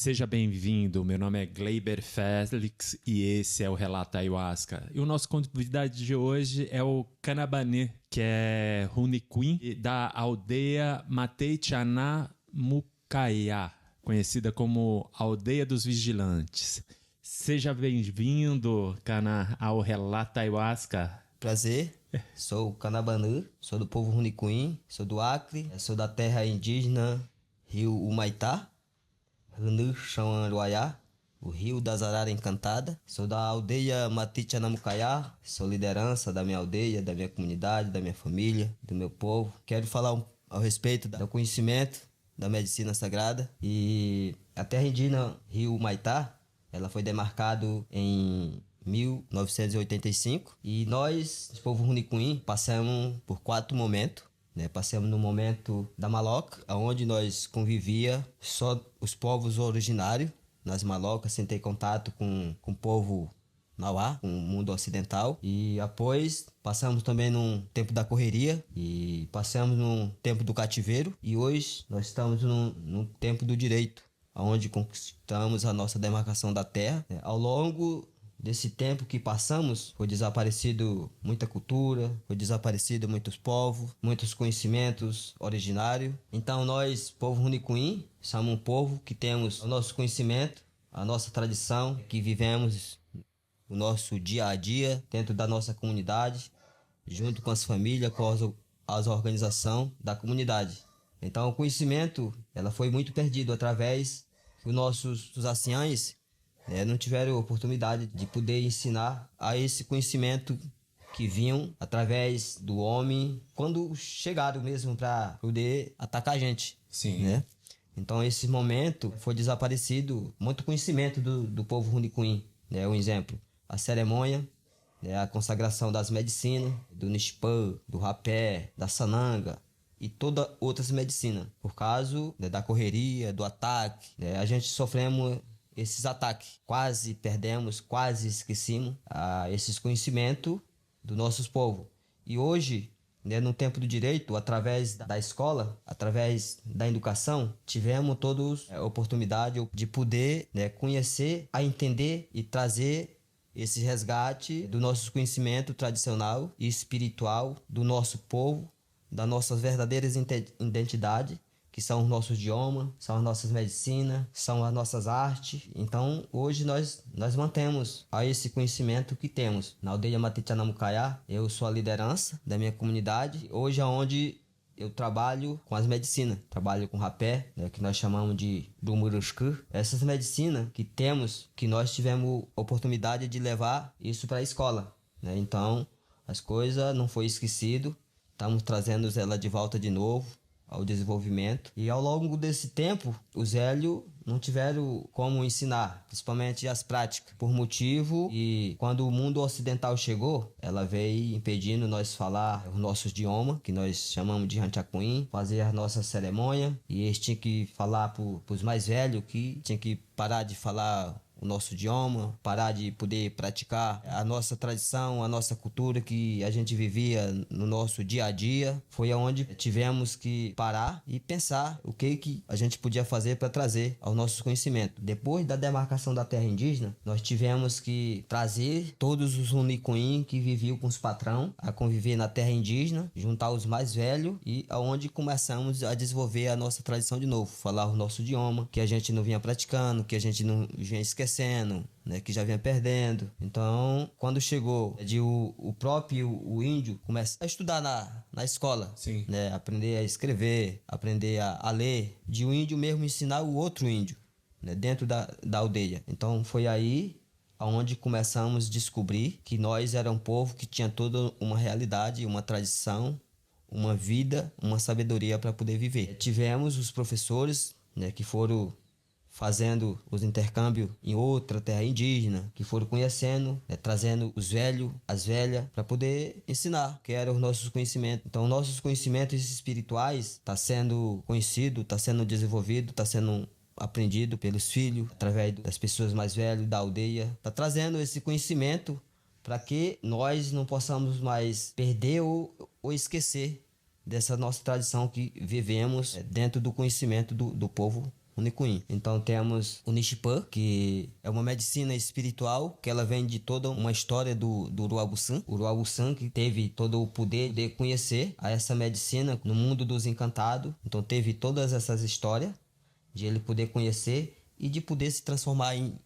Seja bem-vindo, meu nome é Gleiber Félix e esse é o Relato Ayahuasca. E o nosso convidado de hoje é o Canabanê, que é Runicuim, da aldeia Matei-Tchaná Mucaiá, conhecida como Aldeia dos Vigilantes. Seja bem-vindo, Cana, ao Relato Ayahuasca. Prazer, sou o Canabanê, sou do povo Runicuim, sou do Acre, sou da terra indígena Rio Humaitá, Runu Xauanruaiá, o Rio das Araras Encantada. Sou da aldeia Matei-Tchaná-Mucaiá, sou liderança da minha aldeia, da minha comunidade, da minha família, do meu povo. Quero falar ao respeito do conhecimento da medicina sagrada. E a terra indígena Rio Humaitá, ela foi demarcada em 1985 e nós, o povo Runicuim, passamos por 4 momentos. Passamos no momento da Maloca, onde nós convivia só os povos originários nas Malocas, sem ter contato com o povo Nauá, com o mundo ocidental. E após passamos também num tempo da correria e passamos num tempo do cativeiro. E hoje nós estamos num tempo do direito, onde conquistamos a nossa demarcação da terra. Ao longo desse tempo que passamos, foi desaparecido muita cultura, foi desaparecido muitos povos, muitos conhecimentos originários. Então nós, povo Runicuim, somos um povo que temos o nosso conhecimento, a nossa tradição, que vivemos o nosso dia a dia dentro da nossa comunidade, junto com as famílias, com as organizações da comunidade. Então o conhecimento, ela foi muito perdido através dos nossos anciães, não tiveram oportunidade de poder ensinar a esse conhecimento que vinham através do homem quando chegaram mesmo para poder atacar a gente. Sim. Então esse momento foi desaparecido muito conhecimento do povo Runicuim. Um exemplo, a cerimônia, a consagração das medicinas, do Nishpan, do rapé, da sananga e todas outras medicinas. Por causa da correria, do ataque, a gente sofremos esses ataques. Quase perdemos, quase esquecemos esses conhecimentos dos nossos povos. E hoje, no tempo do direito, através da escola, através da educação, tivemos todos a oportunidade de poder conhecer, a entender e trazer esse resgate do nosso conhecimento tradicional e espiritual do nosso povo, das nossas verdadeiras identidades, que são os nossos idiomas, são as nossas medicinas, são as nossas artes. Então, hoje nós mantemos esse conhecimento que temos. Na aldeia Matei-Tchaná Mucaiá, eu sou a liderança da minha comunidade. Hoje é onde eu trabalho com as medicinas. Trabalho com rapé, que nós chamamos de Dumuruscu. Essas medicinas que temos, que nós tivemos oportunidade de levar isso para a escola. Então, as coisas não foi esquecido. Estamos trazendo ela de volta de novo ao desenvolvimento. E ao longo desse tempo, os velhos não tiveram como ensinar, principalmente as práticas, por motivo e quando o mundo ocidental chegou, ela veio impedindo nós falar os nossos idiomas, que nós chamamos de Ranchacuim, fazer a nossa cerimônia, e eles tinham que falar para os mais velhos que tinham que parar de falar o nosso idioma, parar de poder praticar a nossa tradição, a nossa cultura que a gente vivia no nosso dia a dia. Foi onde tivemos que parar e pensar o que a gente podia fazer para trazer ao nosso conhecimento. Depois da demarcação da terra indígena, nós tivemos que trazer todos os Runicuim que viviam com os patrão a conviver na terra indígena, juntar os mais velhos e aonde começamos a desenvolver a nossa tradição de novo, falar o nosso idioma, que a gente não vinha praticando, que a gente não vinha esquecendo, que já vinha perdendo. Então, quando chegou o próprio índio começa a estudar na escola, Sim. Aprender a escrever, aprender a ler, de o índio mesmo ensinar o outro índio, dentro da aldeia. Então, foi aí onde começamos a descobrir que nós era um povo que tinha toda uma realidade, uma tradição, uma vida, uma sabedoria para poder viver. Tivemos os professores, que foram fazendo os intercâmbios em outra terra indígena, que foram conhecendo, trazendo os velhos, as velhas, para poder ensinar, que eram os nossos conhecimentos. Então, nossos conhecimentos espirituais está sendo conhecido, está sendo desenvolvido, está sendo aprendido pelos filhos, através das pessoas mais velhas da aldeia. Está trazendo esse conhecimento para que nós não possamos mais perder ou esquecer dessa nossa tradição que vivemos dentro do conhecimento do povo Runicuim. Então temos o Nishipã, que é uma medicina espiritual, que ela vem de toda uma história do Uruabuçã. O Uruabuçã que teve todo o poder de conhecer a essa medicina no mundo dos encantados. Então teve todas essas histórias de ele poder conhecer e de poder se transformar em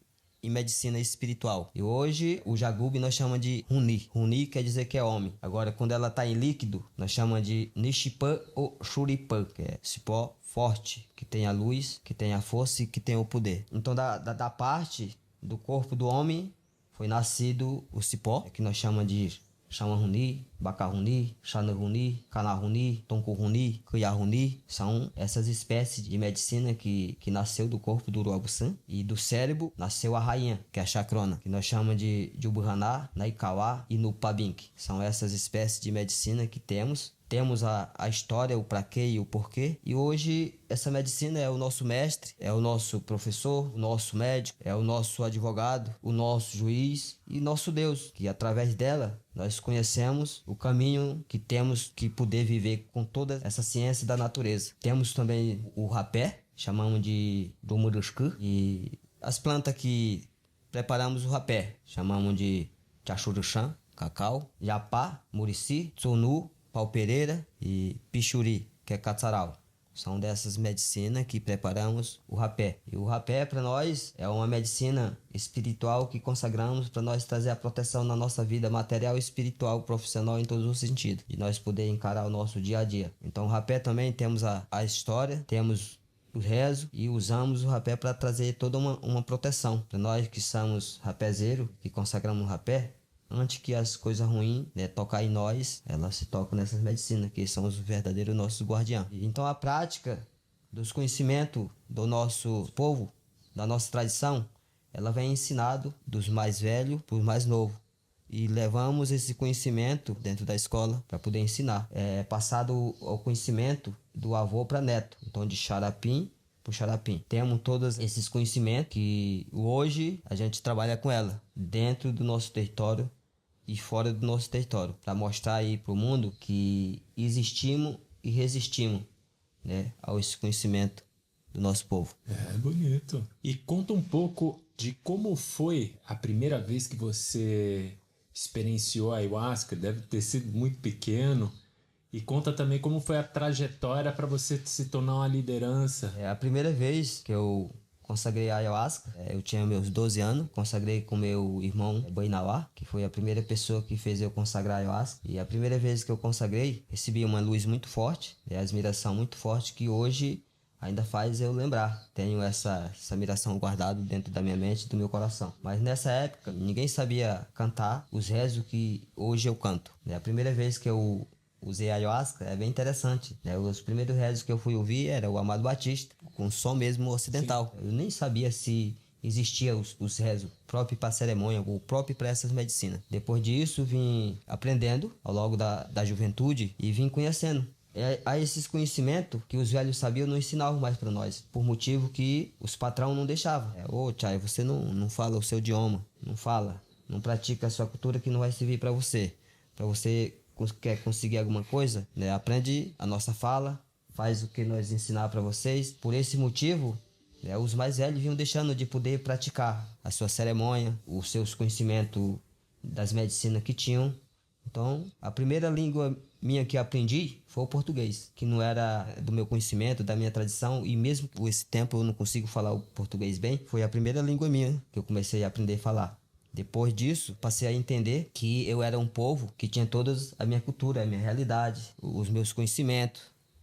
medicina espiritual. E hoje o Jagube nós chamamos de Runi. Runi quer dizer que é homem. Agora quando ela está em líquido, nós chamamos de Nishipã ou Shuripã, que é cipó forte, que tem a luz, que tem a força e que tem o poder. Então da parte do corpo do homem foi nascido o cipó, que nós chamamos de Xamã-Runi, Bacá-Runi, Xana-Runi, Caná-Runi, Tonku-Runi, Cuiá-Runi. São essas espécies de medicina que nasceu do corpo do Uruabuçã. E do cérebro nasceu a rainha, que é a chacrona, que nós chamamos de Ubuhaná, Naikauá e Nupabink. São essas espécies de medicina que temos. Temos a história, o pra quê e o porquê. E hoje essa medicina é o nosso mestre, é o nosso professor, o nosso médico, é o nosso advogado, o nosso juiz e nosso Deus. Que através dela nós conhecemos o caminho que temos que poder viver com toda essa ciência da natureza. Temos também o rapé, chamamos de Dumuruscu. E as plantas que preparamos o rapé, chamamos de Chachuruxã, cacau, Japá, Murici, Tsunu, Pau-Pereira e Pichuri, que é Catsaral. São dessas medicinas que preparamos o rapé. E o rapé para nós é uma medicina espiritual que consagramos para nós trazer a proteção na nossa vida material, espiritual, profissional em todos os sentidos. E nós poder encarar o nosso dia a dia. Então o rapé também temos a história, temos o rezo e usamos o rapé para trazer toda uma proteção. Para nós que somos rapézeiros, que consagramos o rapé, antes que as coisas ruins, tocar em nós, elas se tocam nessas medicinas, que são os verdadeiros nossos guardiães. Então a prática dos conhecimentos do nosso povo, da nossa tradição, ela vem ensinado dos mais velhos para os mais novos. E levamos esse conhecimento dentro da escola para poder ensinar. É passado o conhecimento do avô para neto, então de xarapim para xarapim. Temos todos esses conhecimentos que hoje a gente trabalha com ela dentro do nosso território e fora do nosso território, para mostrar aí para o mundo que existimos e resistimos, ao esse conhecimento do nosso povo. É bonito. E conta um pouco de como foi a primeira vez que você experienciou a ayahuasca. Deve ter sido muito pequeno. E conta também como foi a trajetória para você se tornar uma liderança. É a primeira vez que eu consagrei a ayahuasca. Eu tinha meus 12 anos, consagrei com meu irmão Bainauá, que foi a primeira pessoa que fez eu consagrar a ayahuasca. E a primeira vez que eu consagrei, recebi uma luz muito forte, a admiração muito forte, que hoje ainda faz eu lembrar. Tenho essa admiração guardada dentro da minha mente e do meu coração. Mas nessa época, ninguém sabia cantar os rezos que hoje eu canto. A primeira vez que eu usei a ayahuasca é bem interessante. Os primeiros rezos que eu fui ouvir era o Amado Batista, com som mesmo ocidental. Sim. Eu nem sabia se existia os rezos próprios para cerimônia ou próprios para essas medicinas. Depois disso, vim aprendendo ao longo da juventude e vim conhecendo. A esses conhecimentos que os velhos sabiam não ensinavam mais para nós, por motivo que os patrão não deixavam. Ô, Chay, você não fala o seu idioma, não pratica a sua cultura, que não vai servir para você. Para você quer conseguir alguma coisa, aprende a nossa fala, faz o que nós ensinar para vocês. Por esse motivo, os mais velhos vinham deixando de poder praticar a sua cerimônia, os seus conhecimentos das medicinas que tinham. Então, a primeira língua minha que aprendi foi o português, que não era do meu conhecimento, da minha tradição, e mesmo por esse tempo eu não consigo falar o português bem, foi a primeira língua minha que eu comecei a aprender a falar. Depois disso, passei a entender que eu era um povo que tinha toda a minha cultura, a minha realidade, os meus conhecimentos,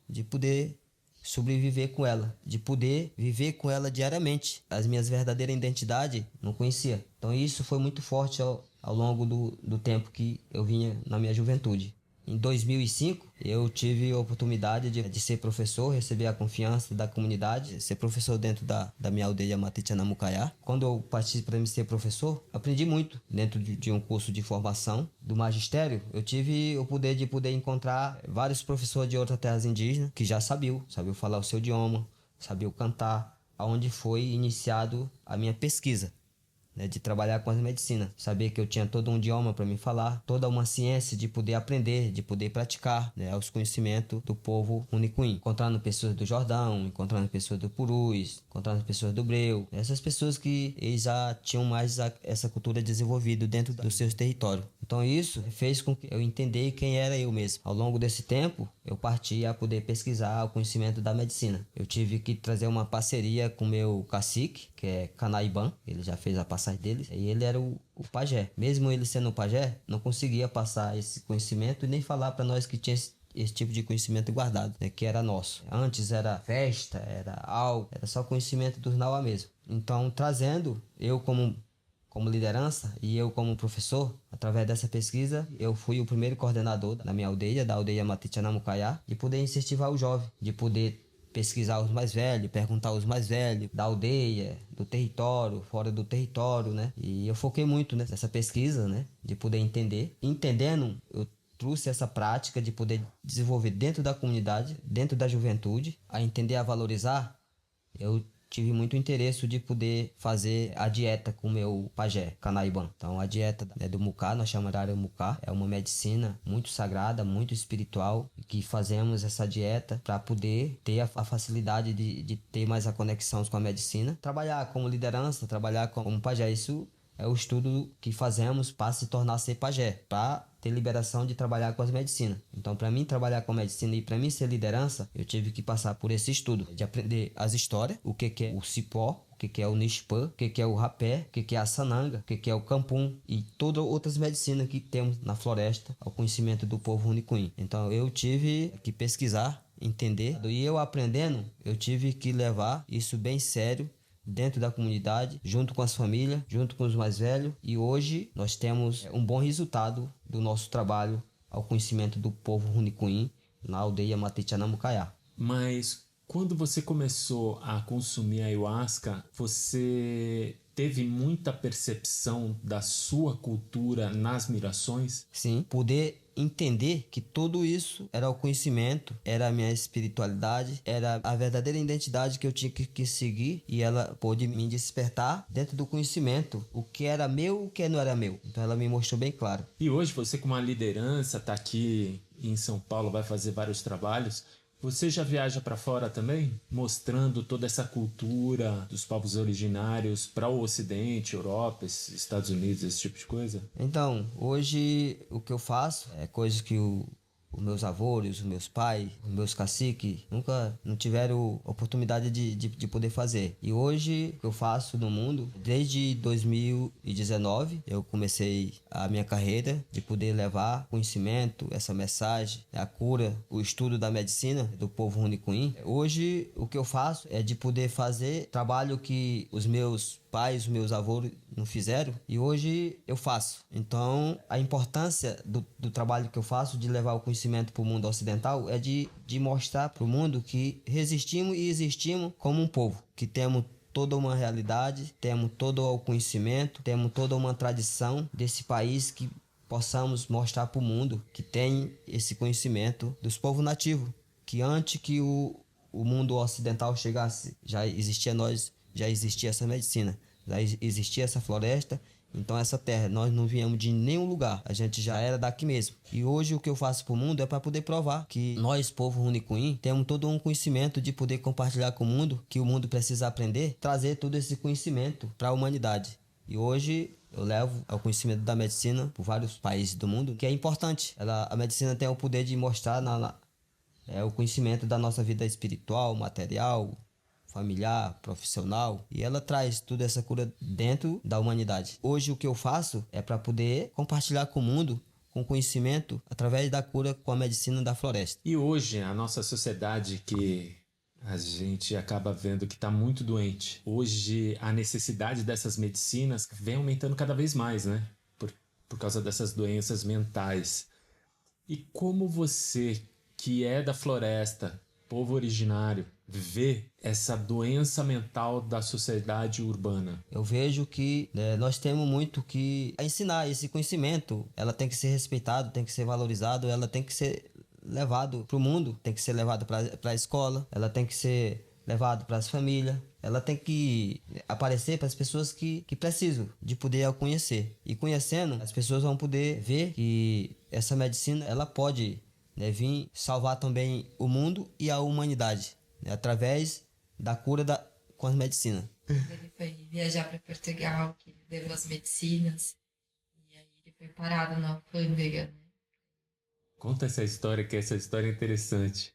de poder sobreviver com ela, de poder viver com ela diariamente. As minhas verdadeiras identidades não conhecia. Então isso foi muito forte ao longo do tempo que eu vinha na minha juventude. Em 2005, eu tive a oportunidade de ser professor, receber a confiança da comunidade, ser professor dentro da minha aldeia Matitianamucaiá. Quando eu parti para ser professor, aprendi muito dentro de um curso de formação do magistério. Eu tive o poder de encontrar vários professores de outras terras indígenas que já sabiam falar o seu idioma, sabiam cantar, aonde foi iniciado a minha pesquisa. né, de trabalhar com as medicinas. Saber que eu tinha todo um idioma para me falar, toda uma ciência de poder aprender, de poder praticar, né, os conhecimentos do povo Runicuim. Encontrando pessoas do Jordão, encontrando pessoas do Purus, encontrando pessoas do Breu. Essas pessoas que eles já tinham mais essa cultura desenvolvida dentro dos seus territórios. Então isso fez com que eu entendesse quem era eu mesmo. Ao longo desse tempo, eu parti a poder pesquisar o conhecimento da medicina. Eu tive que trazer uma parceria com o meu cacique, que é Canaíban. Ele já fez a passagem dele. E ele era o pajé. Mesmo ele sendo o pajé, não conseguia passar esse conhecimento e nem falar para nós que tinha esse tipo de conhecimento guardado, né, que era nosso. Antes era festa, era algo, era só conhecimento dos Nauá mesmo. Então, trazendo eu como liderança e eu como professor, através dessa pesquisa, eu fui o primeiro coordenador da minha aldeia, da aldeia Matichanamucaiá, de poder incentivar o jovem, de poder pesquisar os mais velhos, perguntar os mais velhos da aldeia, do território, fora do território, né? E eu foquei muito nessa pesquisa, né? De poder entender. Entendendo, eu trouxe essa prática de poder desenvolver dentro da comunidade, dentro da juventude, a entender, a valorizar. Eu tive muito interesse de poder fazer a dieta com o meu pajé, Canaíban. Então, a dieta, né, do Mucá, nós chamamos de Mucá, é uma medicina muito sagrada, muito espiritual, que fazemos essa dieta para poder ter a facilidade de ter mais a conexão com a medicina. Trabalhar como liderança, trabalhar como pajé, isso é o estudo que fazemos para se tornar ser pajé, para ter liberação de trabalhar com as medicinas. Então, para mim trabalhar com medicina e para mim ser liderança, eu tive que passar por esse estudo, de aprender as histórias, o que é o cipó, o que é o nishpã, o que é o rapé, o que é a sananga, o que é o campum e todas outras medicinas que temos na floresta, ao conhecimento do povo Runicuim. Então, eu tive que pesquisar, entender, e eu aprendendo, eu tive que levar isso bem sério dentro da comunidade, junto com as famílias, junto com os mais velhos, e hoje nós temos um bom resultado do nosso trabalho ao conhecimento do povo Runicuim na aldeia Matichanamucaiá. Mas quando você começou a consumir a ayahuasca, você teve muita percepção da sua cultura nas mirações? Sim, poder entender que tudo isso era o conhecimento, era a minha espiritualidade, era a verdadeira identidade que eu tinha que seguir, e ela pôde me despertar dentro do conhecimento, o que era meu e o que não era meu. Então ela me mostrou bem claro. E hoje você, com uma liderança, está aqui em São Paulo, vai fazer vários trabalhos. Você já viaja para fora também, mostrando toda essa cultura dos povos originários para o Ocidente, Europa, Estados Unidos, esse tipo de coisa? Então, hoje o que eu faço é coisas que os meus avós, os meus pais, os meus caciques nunca não tiveram oportunidade de poder fazer. E hoje o que eu faço no mundo, desde 2019, eu comecei a minha carreira de poder levar conhecimento, essa mensagem, a cura, o estudo da medicina do povo Runicuim. Hoje o que eu faço é de poder fazer trabalho que os meus pais, os meus avós não fizeram, e hoje eu faço. Então, a importância do trabalho que eu faço de levar o conhecimento para o mundo ocidental é de mostrar para o mundo que resistimos e existimos como um povo, que temos toda uma realidade, temos todo o conhecimento, temos toda uma tradição desse país, que possamos mostrar para o mundo que tem esse conhecimento dos povos nativos, que antes que o mundo ocidental chegasse, já existia essa medicina, já existia essa floresta. Então essa terra, nós não viemos de nenhum lugar, a gente já era daqui mesmo. E hoje o que eu faço para o mundo é para poder provar que nós, povo Runicuim, temos todo um conhecimento de poder compartilhar com o mundo, que o mundo precisa aprender, trazer todo esse conhecimento para a humanidade. E hoje eu levo o conhecimento da medicina por vários países do mundo, que é importante. A medicina tem o poder de mostrar o conhecimento da nossa vida espiritual, material, familiar, profissional, e ela traz toda essa cura dentro da humanidade. Hoje o que eu faço é para poder compartilhar com o mundo com conhecimento através da cura com a medicina da floresta. E hoje a nossa sociedade, que a gente acaba vendo que está muito doente, hoje a necessidade dessas medicinas vem aumentando cada vez mais, né? Por causa dessas doenças mentais. E como você, que é da floresta, povo originário, vê essa doença mental da sociedade urbana? Eu vejo que nós temos muito que ensinar esse conhecimento. Ela tem que ser respeitada, tem que ser valorizada, ela tem que ser levado para o mundo, tem que ser levado para a escola, ela tem que ser levado para as famílias. Ela tem que aparecer para as pessoas que precisam de poder a conhecer. E conhecendo, as pessoas vão poder ver que essa medicina ela pode, né, vir salvar também o mundo e a humanidade, né, através da cura com as medicinas. Ele foi viajar para Portugal, que ele levou as medicinas, e aí ele foi parado na alfândega, né? Conta essa história, que essa história é interessante.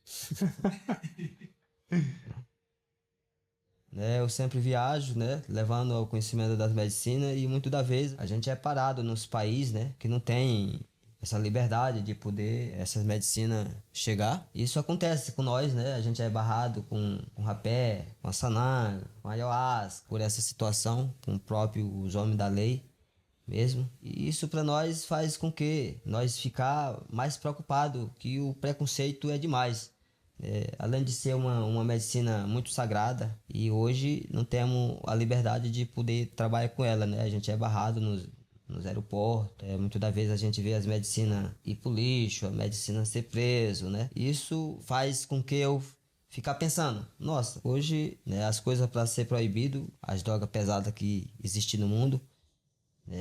Eu sempre viajo, né, levando o conhecimento das medicinas e muitas das vezes a gente é parado nos países, né, que não tem essa liberdade de poder essas medicinas chegar. Isso acontece com nós, né, a gente é barrado com rapé, com açanã, com ayahuasca, por essa situação, com os homens da lei mesmo. E isso para nós faz com que nós ficar mais preocupado que o preconceito é demais. Além de ser uma medicina muito sagrada, e hoje não temos a liberdade de poder trabalhar com ela, né? A gente é barrado nos aeroportos, muitas das vezes a gente vê as medicinas ir pro lixo, a medicina ser preso, né? Isso faz com que eu ficar pensando, nossa, hoje, né, as coisas para ser proibido, as drogas pesadas que existem no mundo,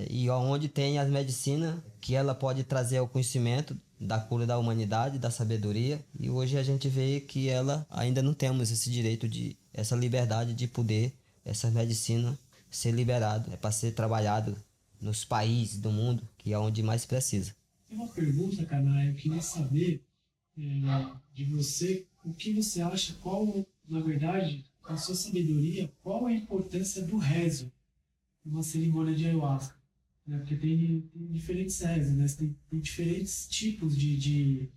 e onde tem as medicinas que ela pode trazer o conhecimento da cura da humanidade, da sabedoria, e hoje a gente vê que ela ainda não temos esse direito essa liberdade de poder essas medicinas ser liberado, para ser trabalhado nos países do mundo que é onde mais precisa. Tem uma pergunta, Caná, eu queria saber de você, o que você acha, na verdade, com a sua sabedoria, qual a importância do rezo numa cerimônia de ayahuasca? Porque tem diferentes rezos, né? Tem diferentes tipos de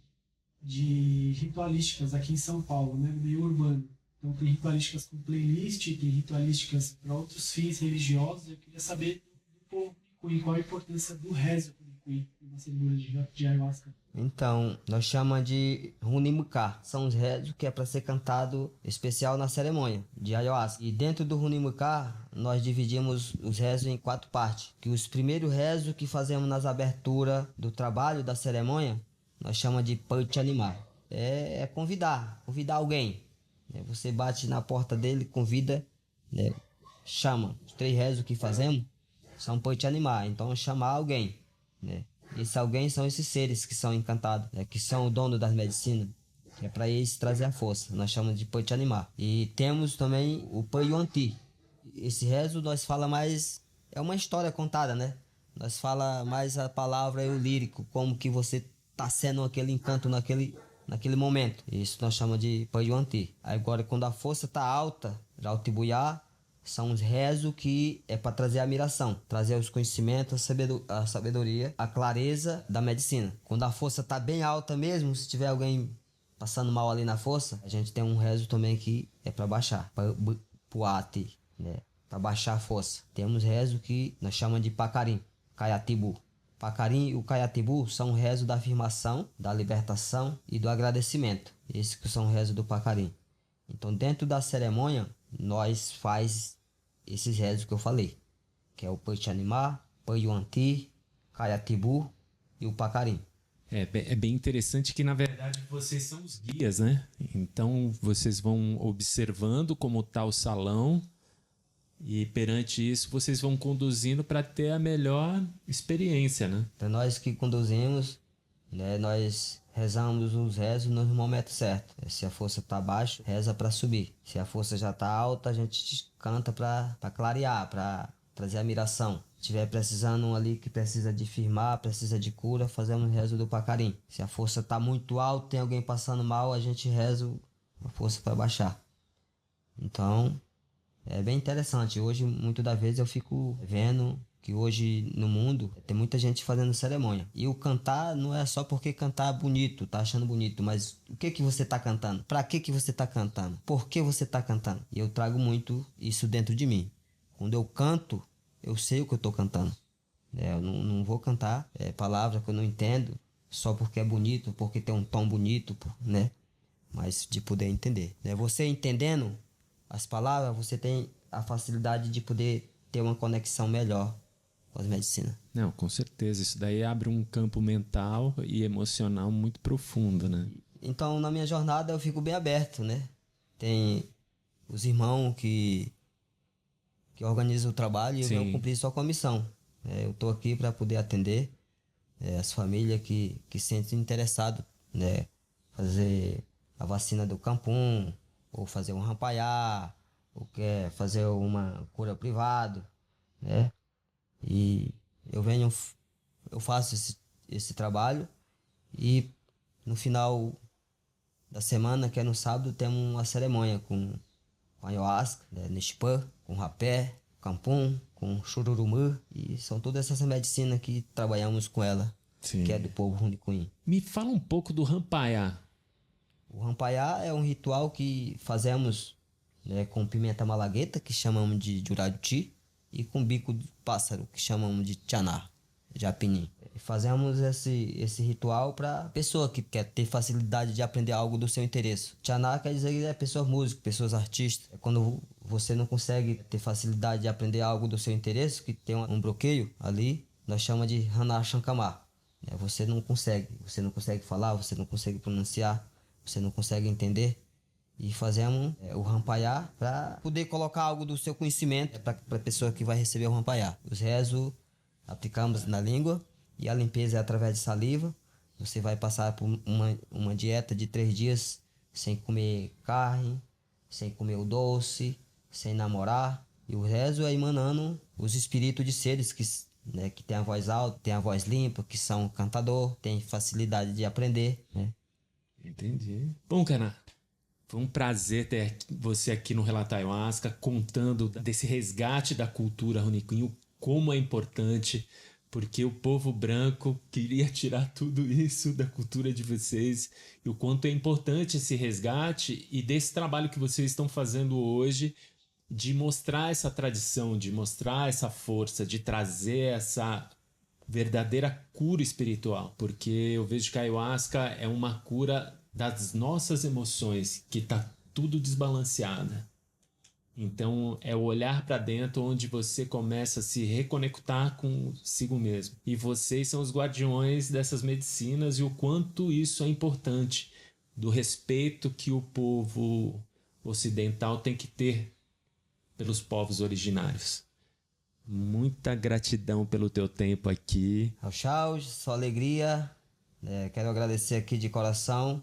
ritualísticas aqui em São Paulo, né? Meio urbano. Então tem ritualísticas com playlist, tem ritualísticas para outros fins religiosos. Eu queria saber do povo Cunha, qual a importância do rezo Cunha numa cerimônia de ayahuasca. Então, nós chamamos de Runimuká. São os rezos que é para ser cantado especial na cerimônia de ayahuasca. E dentro do Runimuká, nós dividimos os rezos em 4 partes. Que os primeiros rezos que fazemos nas aberturas do trabalho da cerimônia, nós chamamos de Panchalimá. É convidar alguém. Você bate na porta dele, convida, né? Chama. Os 3 rezos que fazemos são Panchalimá. Então, chamar alguém, né? Esse alguém são esses seres que são encantados, né? Que são o dono das medicinas, que é para eles trazer a força. Nós chamamos de Panchalimá. E temos também o Payuanti. Esse rezo nós fala mais, é uma história contada, né? Nós fala mais a palavra e o lírico, como que você tá sendo aquele encanto naquele momento. Isso nós chamamos de Payuanti. Agora, quando a força tá alta, Rautibuyá, são os rezos que é para trazer a admiração, trazer os conhecimentos, a sabedoria, a clareza da medicina. Quando a força está bem alta mesmo, se tiver alguém passando mal ali na força, a gente tem um rezo também que é para baixar, puati, né? Para baixar a força. Temos rezo que nós chamamos de pacarim, caiatibu. Pacarim e o caiatibu são rezos da afirmação, da libertação e do agradecimento. Esses que são rezos do pacarim. Então, dentro da cerimônia, nós faz esses rezos que eu falei, que é o Panchalimá, Payuanti, Caiatibu e o Pacarim. É bem interessante que, na verdade, vocês são os guias, né? Então, vocês vão observando como está o salão e, perante isso, vocês vão conduzindo para ter a melhor experiência, né? Então, nós que conduzimos, né, nós rezamos os rezos no momento certo. Se a força está baixa, reza para subir. Se a força já está alta, a gente canta para clarear, para trazer admiração. Se estiver precisando um ali que precisa de firmar, precisa de cura, fazemos o rezo do Pacarim. Se a força está muito alta, tem alguém passando mal, a gente reza a força para baixar. Então, é bem interessante. Hoje, muitas das vezes, eu fico vendo que hoje no mundo tem muita gente fazendo cerimônia. E o cantar não é só porque cantar bonito, tá achando bonito, mas o que você tá cantando? Pra que você tá cantando? Por que você tá cantando? E eu trago muito isso dentro de mim. Quando eu canto, eu sei o que eu tô cantando. Eu não vou cantar palavra que eu não entendo só porque é bonito, porque tem um tom bonito, né? Mas de poder entender. Você entendendo as palavras, você tem a facilidade de poder ter uma conexão melhor com as medicinas. Não, com certeza. Isso daí abre um campo mental e emocional muito profundo, né? Então, na minha jornada, eu fico bem aberto, né? Tem os irmãos que organizam o trabalho e eu Sim. venho cumprir só com a missão. Eu estou aqui para poder atender as famílias que se sentem interessadas, né? Fazer a vacina do campum, ou fazer um rampaiá, ou quer fazer uma cura privada, né? E eu faço esse trabalho e no final da semana, que é no sábado, temos uma cerimônia com ayahuasca, né, nishpa, com rapé, campum, com chururumã, e são todas essas medicinas que trabalhamos com ela, Sim. que é do povo Runicuim. Me fala um pouco do rampaiá. O rampaiá é um ritual que fazemos, né, com pimenta malagueta, que chamamos de jurajuti, e com bico de pássaro, que chamamos de tchaná, japinim. Fazemos esse ritual para pessoa que quer ter facilidade de aprender algo do seu interesse. Tchaná quer dizer que é pessoas músicas, pessoas artistas. É quando você não consegue ter facilidade de aprender algo do seu interesse, que tem um bloqueio ali, nós chamamos de Hana Shankama. Você não consegue falar, você não consegue pronunciar, você não consegue entender. E fazemos o rampaiá para poder colocar algo do seu conhecimento para a pessoa que vai receber o rampaiá. Os rezos aplicamos na língua e a limpeza é através de saliva. Você vai passar por uma dieta de 3 dias sem comer carne, sem comer o doce, sem namorar. E o rezo é emanando os espíritos de seres que tem a voz alta, tem a voz limpa, que são cantador, tem facilidade de aprender, né? Entendi. Bom, Caná, foi um prazer ter você aqui no Relato Ayahuasca, contando desse resgate da cultura Runicuim, como é importante, porque o povo branco queria tirar tudo isso da cultura de vocês, e o quanto é importante esse resgate e desse trabalho que vocês estão fazendo hoje, de mostrar essa tradição, de mostrar essa força, de trazer essa verdadeira cura espiritual, porque eu vejo que a Ayahuasca é uma cura das nossas emoções, que tá tudo desbalanceada. Então é o olhar para dentro onde você começa a se reconectar consigo mesmo. E vocês são os guardiões dessas medicinas e o quanto isso é importante, do respeito que o povo ocidental tem que ter pelos povos originários. Muita gratidão pelo teu tempo aqui. Tchau, só alegria. Quero agradecer aqui de coração,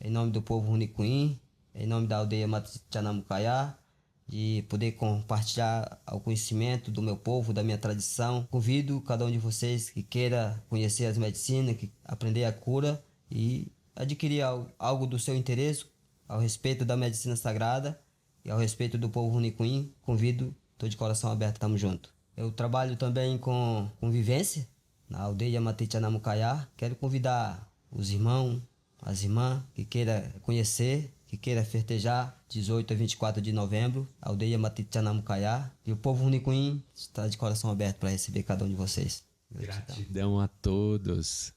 em nome do povo Runicuim, em nome da aldeia Matichanamucaiá, de poder compartilhar o conhecimento do meu povo, da minha tradição. Convido cada um de vocês que queira conhecer as medicinas, que aprender a cura e adquirir algo do seu interesse ao respeito da medicina sagrada e ao respeito do povo Runicuim. Convido, estou de coração aberto, estamos juntos. Eu trabalho também com vivência na aldeia Matichanamucaiá. Quero convidar os irmãos, as irmãs que queira conhecer, que queira festejar 18 a 24 de novembro, aldeia Matichanamucaiá. E o povo Runicuim está de coração aberto para receber cada um de vocês. Gratidão a todos.